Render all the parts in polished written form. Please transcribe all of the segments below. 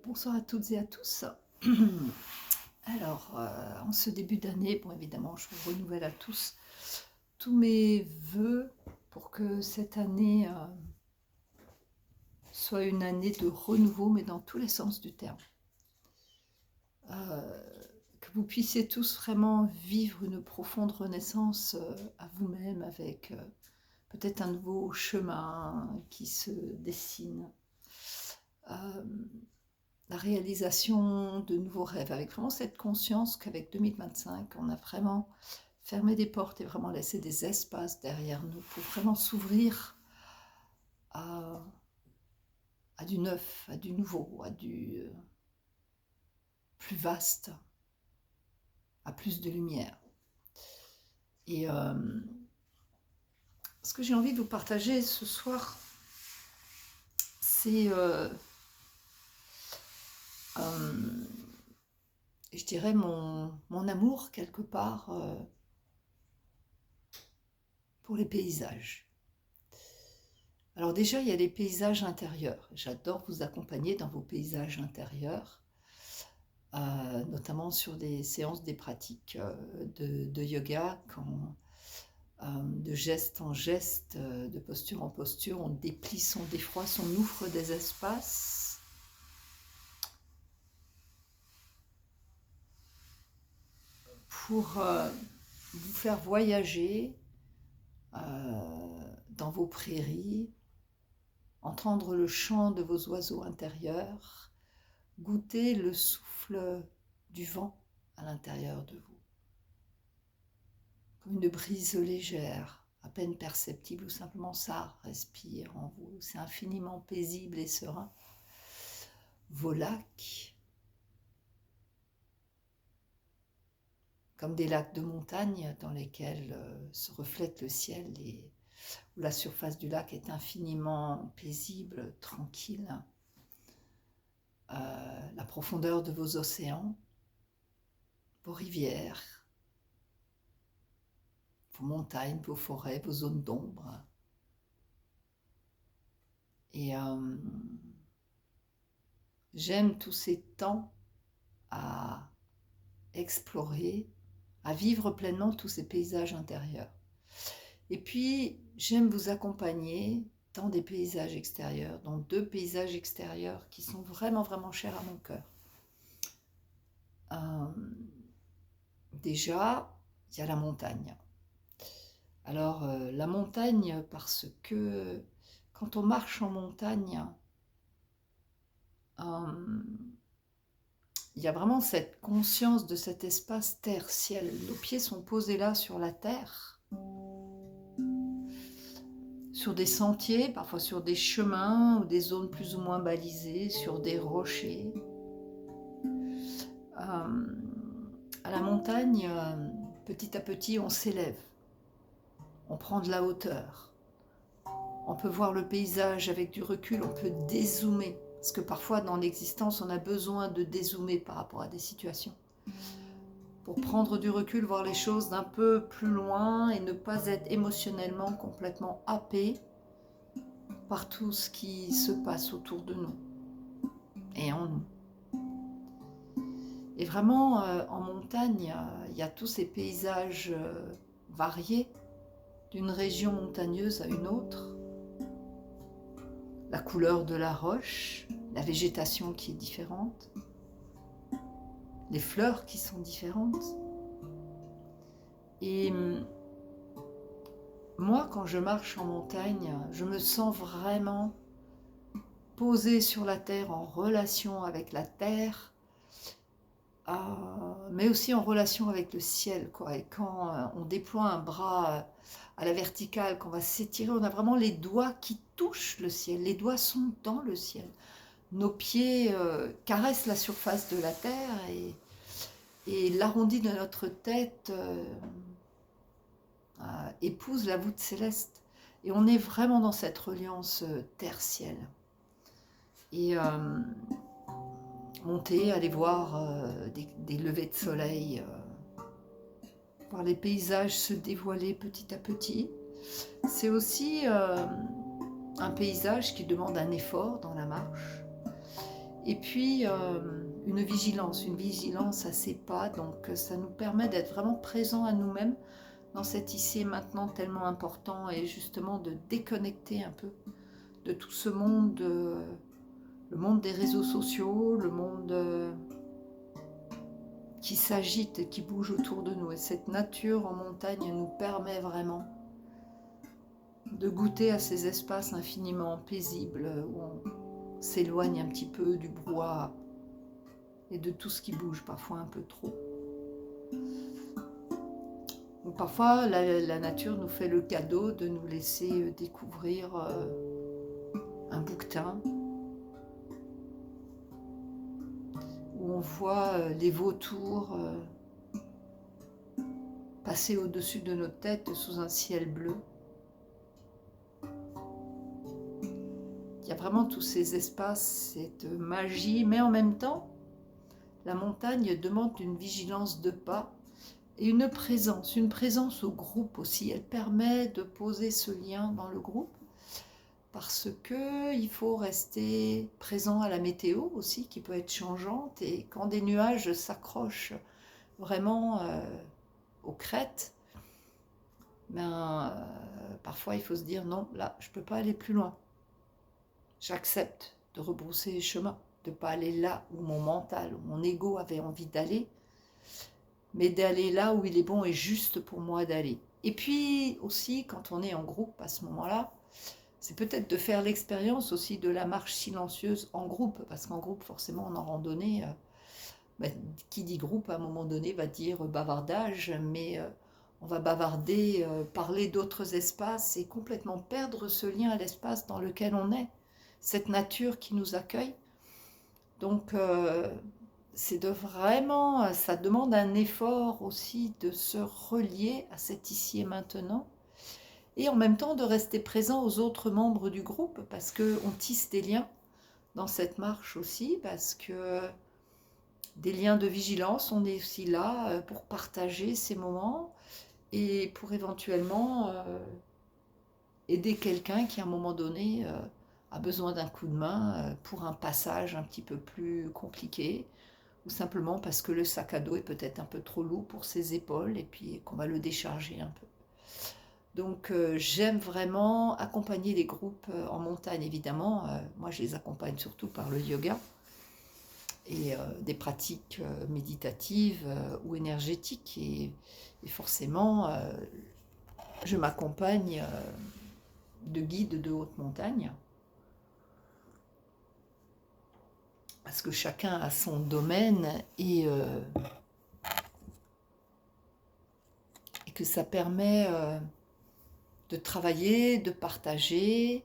Bonsoir à toutes et à tous. En ce début d'année, bon, évidemment, je vous renouvelle à tous mes vœux pour que cette année soit une année de renouveau, mais dans tous les sens du terme. Que vous puissiez tous vraiment vivre une profonde renaissance à vous-même avec peut-être un nouveau chemin qui se dessine. La réalisation de nouveaux rêves, avec vraiment cette conscience qu'avec 2025, on a vraiment fermé des portes et vraiment laissé des espaces derrière nous pour vraiment s'ouvrir à du neuf, à du nouveau, à du plus vaste, à plus de lumière. Et ce que j'ai envie de vous partager ce soir, c'est je dirais mon amour quelque part pour les paysages. Alors déjà, il y a les paysages intérieurs. J'adore vous accompagner dans vos paysages intérieurs, notamment sur des séances, des pratiques de yoga, quand de geste en geste, de posture en posture, on déplisse, on défroisse, on ouvre des espaces pour vous faire voyager dans vos prairies, entendre le chant de vos oiseaux intérieurs, goûter le souffle du vent à l'intérieur de vous, comme une brise légère, à peine perceptible, ou simplement ça respire en vous. C'est infiniment paisible et serein. Vos lacs, comme des lacs de montagne dans lesquels se reflète le ciel et où la surface du lac est infiniment paisible, tranquille. La profondeur de vos océans, vos rivières, vos montagnes, vos forêts, vos zones d'ombre. Et j'aime tous ces temps à explorer, à vivre pleinement tous ces paysages intérieurs. Et puis, j'aime vous accompagner dans des paysages extérieurs, dans deux paysages extérieurs qui sont vraiment, vraiment chers à mon cœur. Déjà, il y a la montagne. Alors, la montagne, parce que quand on marche en montagne, il y a vraiment cette conscience de cet espace terre-ciel. Nos pieds sont posés là sur la terre, sur des sentiers, parfois sur des chemins ou des zones plus ou moins balisées, sur des rochers. À la montagne, petit à petit, on s'élève, on prend de la hauteur, on peut voir le paysage avec du recul, on peut dézoomer, parce que parfois dans l'existence, on a besoin de dézoomer par rapport à des situations, pour prendre du recul, voir les choses d'un peu plus loin et ne pas être émotionnellement complètement happé par tout ce qui se passe autour de nous et en nous. Et vraiment, en montagne, il y a tous ces paysages variés, d'une région montagneuse à une autre. La couleur de la roche, la végétation qui est différente, les fleurs qui sont différentes. Et moi, quand je marche en montagne, je me sens vraiment posée sur la terre, en relation avec la terre, mais aussi en relation avec le ciel, quoi. Et quand on déploie un bras à la verticale, qu'on va s'étirer, on a vraiment les doigts qui touchent le ciel, les doigts sont dans le ciel. Nos pieds caressent la surface de la terre et l'arrondi de notre tête épouse la voûte céleste. Et on est vraiment dans cette reliance terre-ciel. Et monter, aller voir des levées de soleil, voir les paysages se dévoiler petit à petit. C'est aussi un paysage qui demande un effort dans la marche. Et puis, une vigilance à ses pas, donc ça nous permet d'être vraiment présents à nous-mêmes dans cet ici et maintenant tellement important et justement de déconnecter un peu de tout ce monde, le monde des réseaux sociaux, le monde qui s'agite et qui bouge autour de nous. Et cette nature en montagne nous permet vraiment de goûter à ces espaces infiniment paisibles où on s'éloigne un petit peu du brouhaha et de tout ce qui bouge, parfois un peu trop. Ou parfois, la nature nous fait le cadeau de nous laisser découvrir un bouquetin où on voit les vautours passer au-dessus de nos têtes sous un ciel bleu. Il y a vraiment tous ces espaces, cette magie, mais en même temps, la montagne demande une vigilance de pas et une présence au groupe aussi. Elle permet de poser ce lien dans le groupe parce qu'il faut rester présent à la météo aussi, qui peut être changeante, et quand des nuages s'accrochent vraiment aux crêtes, parfois il faut se dire non, là je ne peux pas aller plus loin. J'accepte de rebrousser les chemins, de ne pas aller là où mon mental, où mon ego avait envie d'aller, mais d'aller là où il est bon et juste pour moi d'aller. Et puis aussi, quand on est en groupe à ce moment-là, c'est peut-être de faire l'expérience aussi de la marche silencieuse en groupe, parce qu'en groupe, forcément, en randonnée, qui dit groupe, à un moment donné, va dire bavardage, mais on va bavarder, parler d'autres espaces et complètement perdre ce lien à l'espace dans lequel on est, cette nature qui nous accueille. Donc, c'est de vraiment, ça demande un effort aussi de se relier à cet ici et maintenant, et en même temps de rester présent aux autres membres du groupe, parce qu'on tisse des liens dans cette marche aussi, parce que des liens de vigilance, on est aussi là pour partager ces moments et pour éventuellement aider quelqu'un qui à un moment donné a besoin d'un coup de main pour un passage un petit peu plus compliqué, ou simplement parce que le sac à dos est peut-être un peu trop lourd pour ses épaules et puis qu'on va le décharger un peu. Donc j'aime vraiment accompagner les groupes en montagne, évidemment. Moi, je les accompagne surtout par le yoga et des pratiques méditatives ou énergétiques. Et forcément, je m'accompagne de guides de haute montagne, parce que chacun a son domaine et que ça permet de travailler, de partager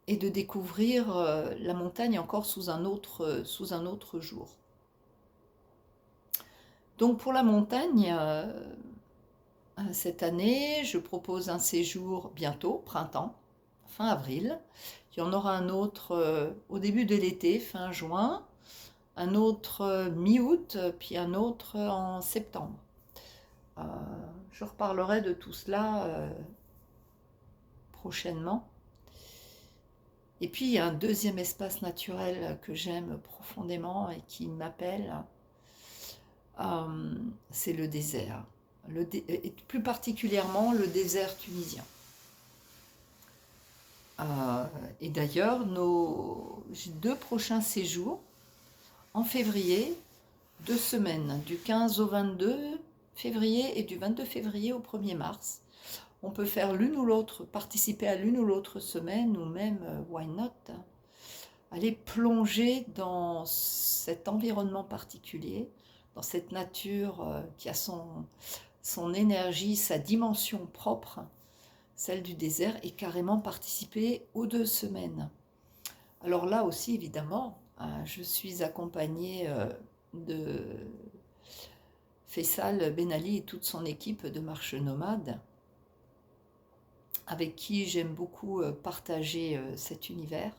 et de découvrir la montagne encore sous un autre jour. Donc pour la montagne, cette année, je propose un séjour bientôt, printemps, fin avril. Il y en aura un autre au début de l'été, fin juin, un autre mi-août, puis un autre en septembre. Je reparlerai de tout cela prochainement. Et puis il y a un deuxième espace naturel que j'aime profondément et qui m'appelle, c'est le désert. Et plus particulièrement le désert tunisien. Et d'ailleurs, nos 2 prochains séjours, en février, 2 semaines, du 15 au 22 février et du 22 février au 1er mars. On peut faire l'une ou l'autre, participer à l'une ou l'autre semaine, ou même, why not, aller plonger dans cet environnement particulier, dans cette nature qui a son énergie, sa dimension propre, celle du désert, et carrément participer aux 2 semaines. Alors là aussi, évidemment, je suis accompagnée de Faisal Benali et toute son équipe de marche nomade, avec qui j'aime beaucoup partager cet univers.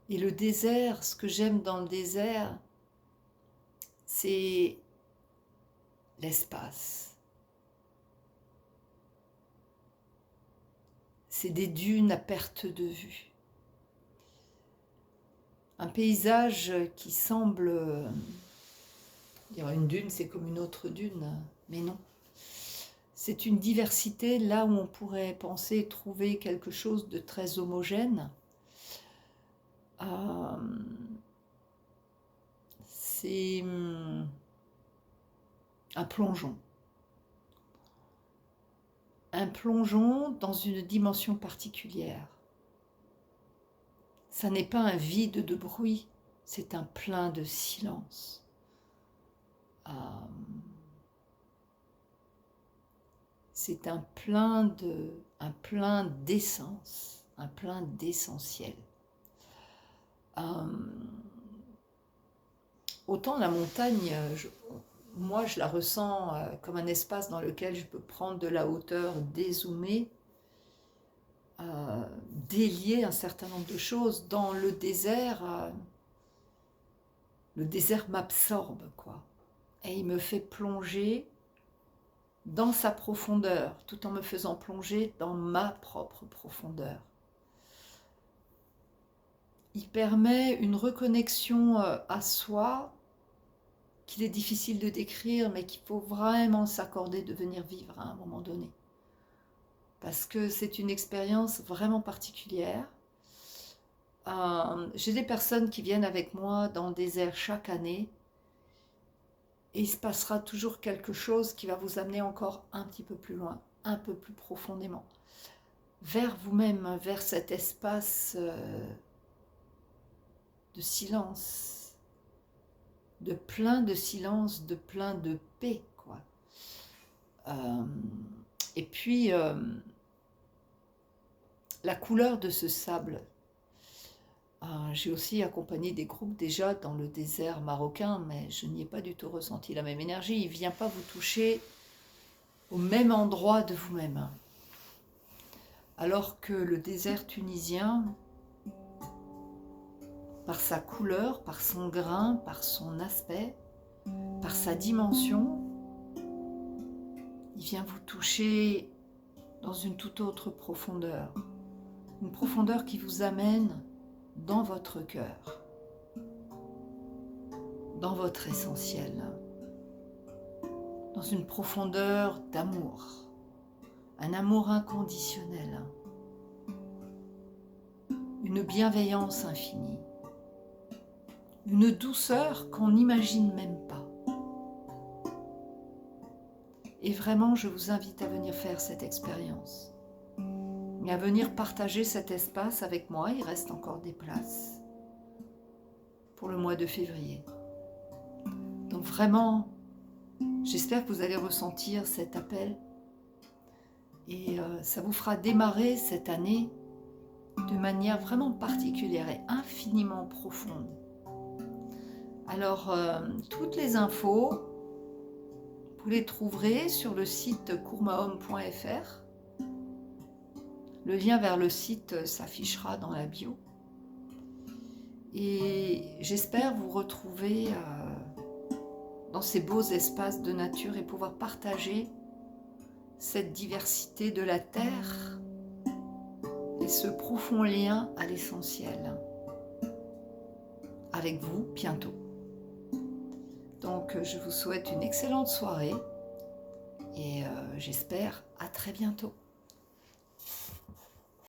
Et le désert, ce que j'aime dans le désert, c'est l'espace. C'est des dunes à perte de vue. Un paysage qui semble... dire une dune, c'est comme une autre dune, mais non. C'est une diversité là où on pourrait penser trouver quelque chose de très homogène. C'est un plongeon. Un plongeon dans une dimension particulière. Ça n'est pas un vide de bruit, c'est un plein de silence. C'est un plein d'essence, un plein d'essentiel. Autant la montagne, moi je la ressens comme un espace dans lequel je peux prendre de la hauteur, dézoomer, délier un certain nombre de choses. Dans le désert m'absorbe, quoi. Et il me fait plonger dans sa profondeur, tout en me faisant plonger dans ma propre profondeur. Il permet une reconnexion à soi qu'il est difficile de décrire, mais qu'il faut vraiment s'accorder de venir vivre à un moment donné. Parce que c'est une expérience vraiment particulière. J'ai des personnes qui viennent avec moi dans le désert chaque année, et il se passera toujours quelque chose qui va vous amener encore un petit peu plus loin, un peu plus profondément, vers vous-même, vers cet espace de silence, de silence, de plein de paix, quoi. Et puis, la couleur de ce sable. J'ai aussi accompagné des groupes déjà dans le désert marocain, mais je n'y ai pas du tout ressenti la même énergie. Il ne vient pas vous toucher au même endroit de vous-même. Alors que le désert tunisien, par sa couleur, par son grain, par son aspect, par sa dimension, il vient vous toucher dans une toute autre profondeur. Une profondeur qui vous amène dans votre cœur, dans votre essentiel, dans une profondeur d'amour, un amour inconditionnel, une bienveillance infinie, une douceur qu'on n'imagine même pas. Et vraiment, je vous invite à venir faire cette expérience. Et à venir partager cet espace avec moi. Il reste encore des places pour le mois de février. Donc vraiment, j'espère que vous allez ressentir cet appel et ça vous fera démarrer cette année de manière vraiment particulière et infiniment profonde. Alors, toutes les infos, vous les trouverez sur le site courmahom.fr. Le lien vers le site s'affichera dans la bio. Et j'espère vous retrouver dans ces beaux espaces de nature et pouvoir partager cette diversité de la terre et ce profond lien à l'essentiel avec vous bientôt. Donc je vous souhaite une excellente soirée et j'espère à très bientôt.